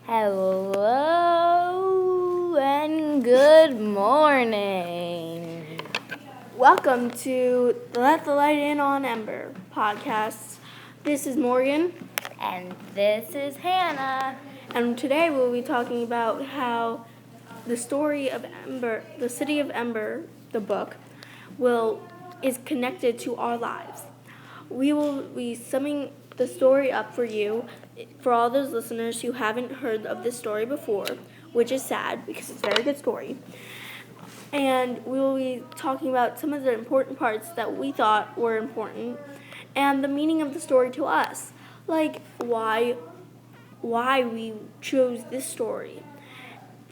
Hello and good morning. Welcome to the Let the Light In on Ember podcast. This is Morgan. And this is Hannah. And today we'll be talking about how the story of Ember, the city of Ember, the book, is connected to our lives. We will be summing the story up for you, for all those listeners who haven't heard of this story before, which is sad because it's a very good story. And we will be talking about some of the important parts that we thought were important and the meaning of the story to us, like why we chose this story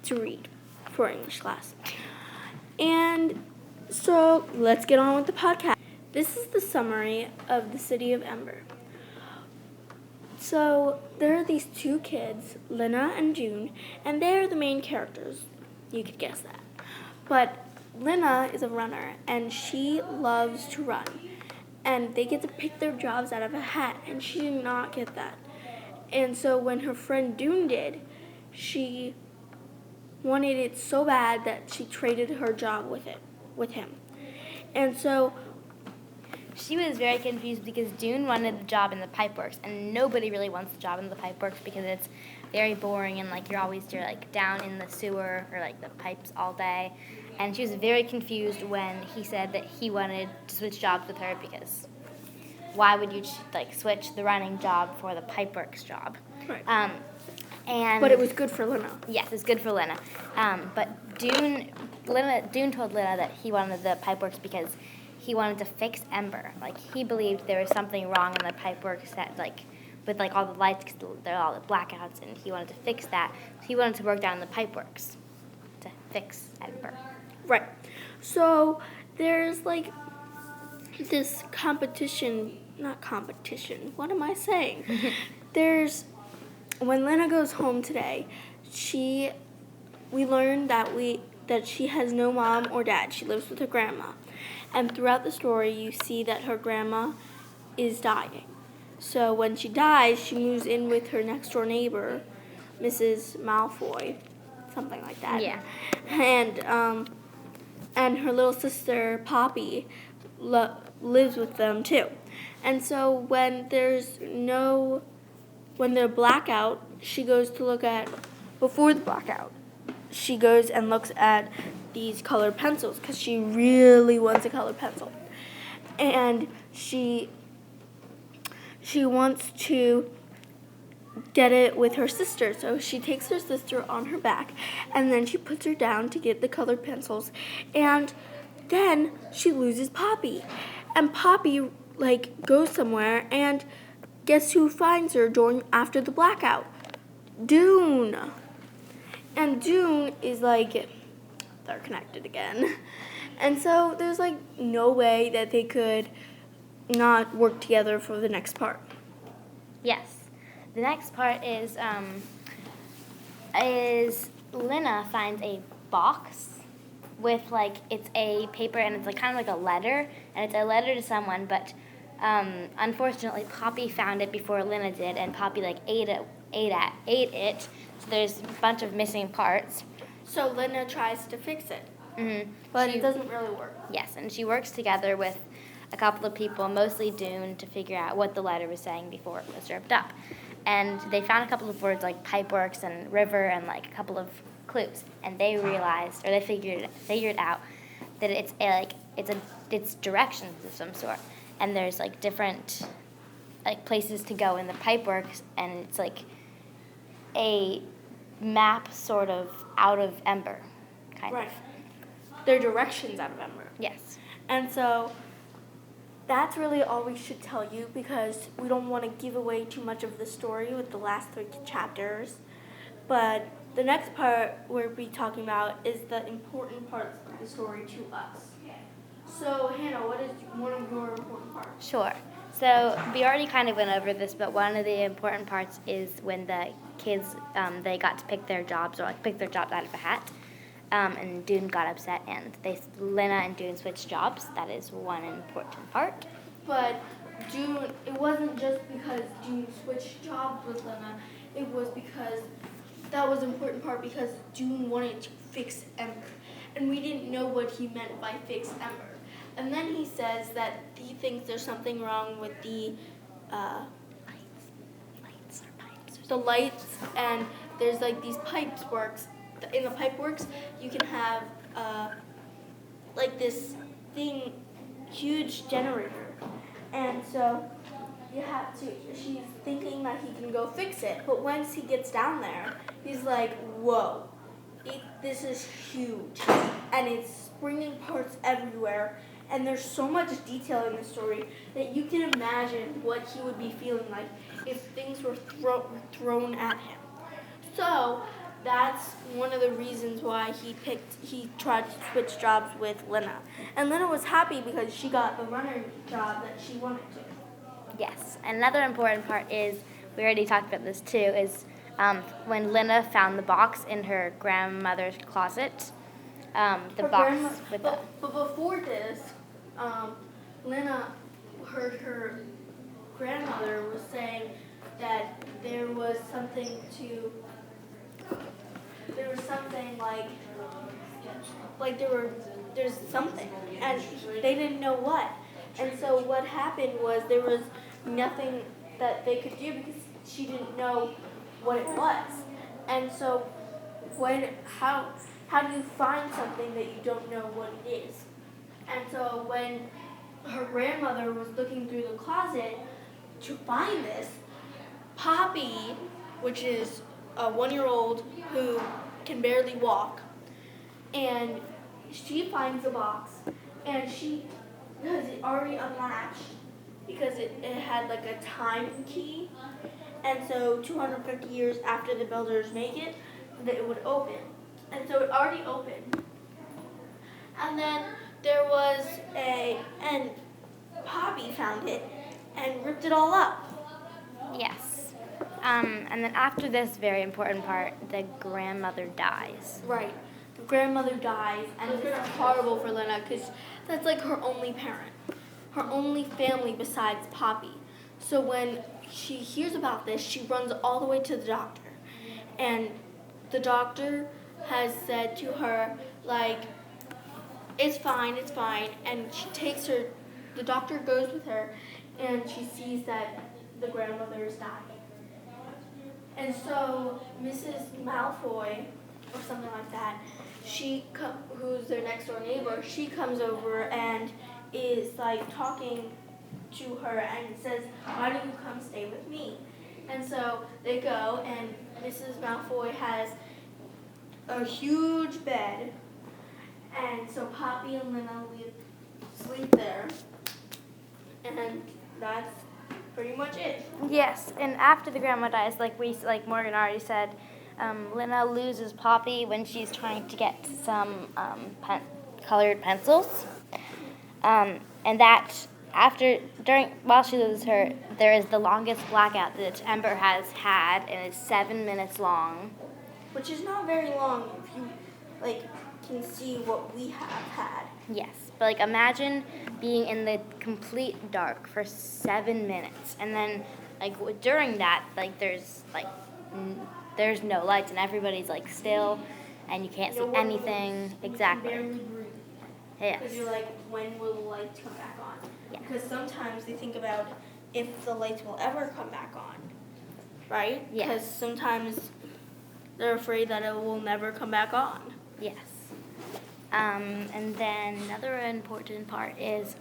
to read for English class. And so let's get on with the podcast. This is the summary of the city of Ember. So there are these two kids, Lena and June, and they are the main characters. You could guess that. But Lena is a runner, and she loves to run. And they get to pick their jobs out of a hat, and she did not get that. And so when her friend June did, she wanted it so bad that she traded her job with him. And so she was very confused because June wanted the job in the pipeworks, and nobody really wants the job in the pipeworks because it's very boring and you're always down in the sewer or the pipes all day. And she was very confused when he said that he wanted to switch jobs with her because why would you switch the running job for the pipeworks job? Right. But it was good for Lena. Yes, it's good for Lena. But June told Lena that he wanted the pipeworks because he wanted to fix Ember. He believed there was something wrong in the pipeworks with all the lights, because there are all the blackouts, and he wanted to fix that. So he wanted to work down in the pipeworks to fix Ember. Right. So there's this competition, not competition. What am I saying? When Lena goes home today, we learned that she has no mom or dad. She lives with her grandma. And throughout the story, you see that her grandma is dying. So when she dies, she moves in with her next door neighbor, Mrs. Malfoy, something like that. Yeah. And her little sister Poppy lives with them too. And so when they're blackout, she goes to look at before the blackout. She goes and looks at these colored pencils because she really wants a colored pencil. And she wants to get it with her sister. So she takes her sister on her back and then she puts her down to get the colored pencils. And then she loses Poppy. And Poppy goes somewhere, and guess who finds her after the blackout? June. And June is they're connected again. And so there's no way that they could not work together for the next part. Yes. The next part is Lena finds a box with it's a paper, and it's kind of like a letter, and it's a letter to someone, but unfortunately Poppy found it before Lena did, and Poppy ate it. So there's a bunch of missing parts. So Lena tries to fix it. Mm-hmm. But it doesn't really work. Yes, and she works together with a couple of people, mostly June, to figure out what the letter was saying before it was ripped up. And they found a couple of words like pipeworks and river and a couple of clues. And they realized, or they figured out that it's directions of some sort. And there's different places to go in the pipeworks, and it's a map sort of out of Ember, kind right. of. They're directions out of Ember. Yes. And so that's really all we should tell you because we don't want to give away too much of the story with the last 3 chapters. But the next part we'll be talking about is the important parts of the story to us. So, Hannah, what is one of your important parts? Sure. So we already kind of went over this, but one of the important parts is when the kids, they got to pick their jobs, or pick their jobs out of a hat. And June got upset, and Lena and June switched jobs. That is one important part. But June, it wasn't just because June switched jobs with Lena. It was because that was an important part because Dune wanted to fix Ember. And we didn't know what he meant by fix Ember. And then he says that he thinks there's something wrong with the lights, and there's like these pipes works. In the pipe works, you can have like this thing, huge generator, and so you have to. She's thinking that he can go fix it, but once he gets down there, he's like, "Whoa, this is huge, and it's springing parts everywhere." And there's so much detail in the story that you can imagine what he would be feeling like if things were thrown at him. So that's one of the reasons why he tried to switch jobs with Lena. And Lena was happy because she got the runner job that she wanted to. Yes. Another important part is, we already talked about this too, is when Lena found the box in her grandmother's closet. But before this, Lena heard her grandmother was saying that there's something there's something, and they didn't know what. And so what happened was there was nothing that they could do because she didn't know what it was. And so how do you find something that you don't know what it is? And so when her grandmother was looking through the closet to find this, Poppy, which is a 1-year-old who can barely walk, and she finds the box, and because it already unlatched, because it had like a time key, and so 250 years after the builders make it, that it would open. And so it already opened. And then and Poppy found it and ripped it all up. Yes. And then after this very important part, the grandmother dies. Right. The grandmother dies, and it's horrible for Lena because that's like her only parent, her only family besides Poppy. So when she hears about this, she runs all the way to the doctor. And the doctor has said to her, like, it's fine, and she takes her, the doctor goes with her, and she sees that the grandmother is dying. And so Mrs. Malfoy, or something like that, who's their next door neighbor, she comes over and is like talking to her and says, "Why don't you come stay with me?" And so they go, and Mrs. Malfoy has a huge bed, and so Poppy and Lena sleep there, and that's pretty much it. Yes, and after the grandma dies, like Morgan already said, Lena loses Poppy when she's trying to get some colored pencils, and that while she loses her, there is the longest blackout that Ember has had, and it's 7 minutes long. Which is not very long if you can see what we have had. Yes, but imagine being in the complete dark for 7 minutes, and then during that there's no lights, and everybody's still, and you can't see anything. Exactly. You can barely breathe. Yes. Because you're like, when will the lights come back on? Yeah. Because sometimes they think about if the lights will ever come back on, right? Yes. Because sometimes they're afraid that it will never come back on. Yes. And then another important part is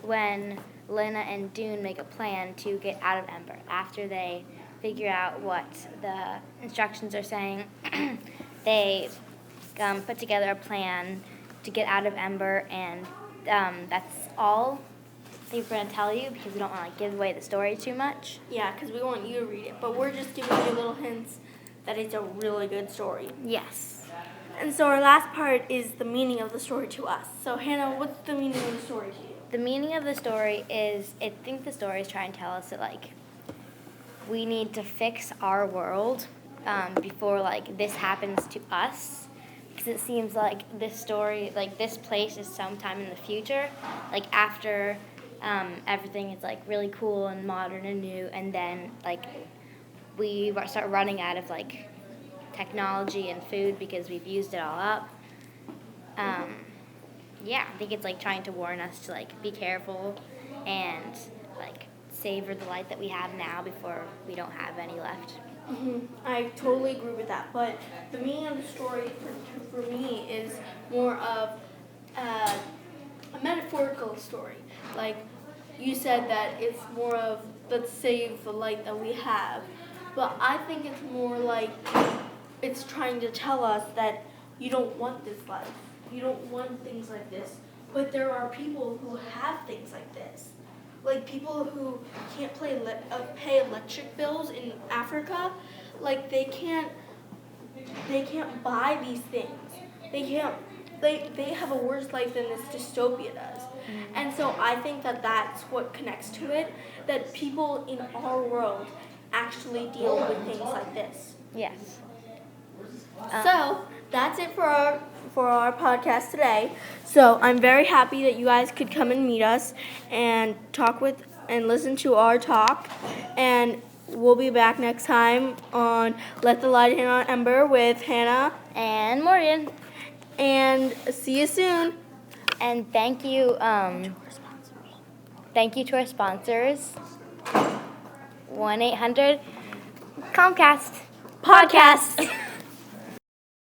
when Lena and Dune make a plan to get out of Ember. After they figure out what the instructions are saying, they put together a plan to get out of Ember, and that's all I think we're going to tell you because we don't want to give away the story too much. Yeah, because we want you to read it, but we're just giving you little hints that it's a really good story. Yes. And so our last part is the meaning of the story to us. So Hannah, what's the meaning of the story to you? The meaning of the story is, I think the story is trying to tell us that we need to fix our world before this happens to us, because it seems like this story, this place is sometime in the future, after everything is really cool and modern and new, and then we start running out of technology and food because we've used it all up. Yeah, I think it's like trying to warn us to like be careful and like savor the light that we have now before we don't have any left. I totally agree with that. But the meaning of the story for me is more of a metaphorical story. Like you said that it's more of let's save the light that we have. But I think it's more like it's trying to tell us that you don't want this life. You don't want things like this. But there are people who have things like this. Like people who can't pay electric bills in Africa, like they can't buy these things. They have a worse life than this dystopia does. And so I think that that's what connects to it, that people in our world actually deal with things like this. Yes. So that's it for our podcast today. So I'm very happy that you guys could come and meet us and talk with and listen to our talk. And we'll be back next time on Let the Light In on Ember with Hannah And Morgan. And see you soon. And thank you to our sponsors. 1-800 Comcast Podcast.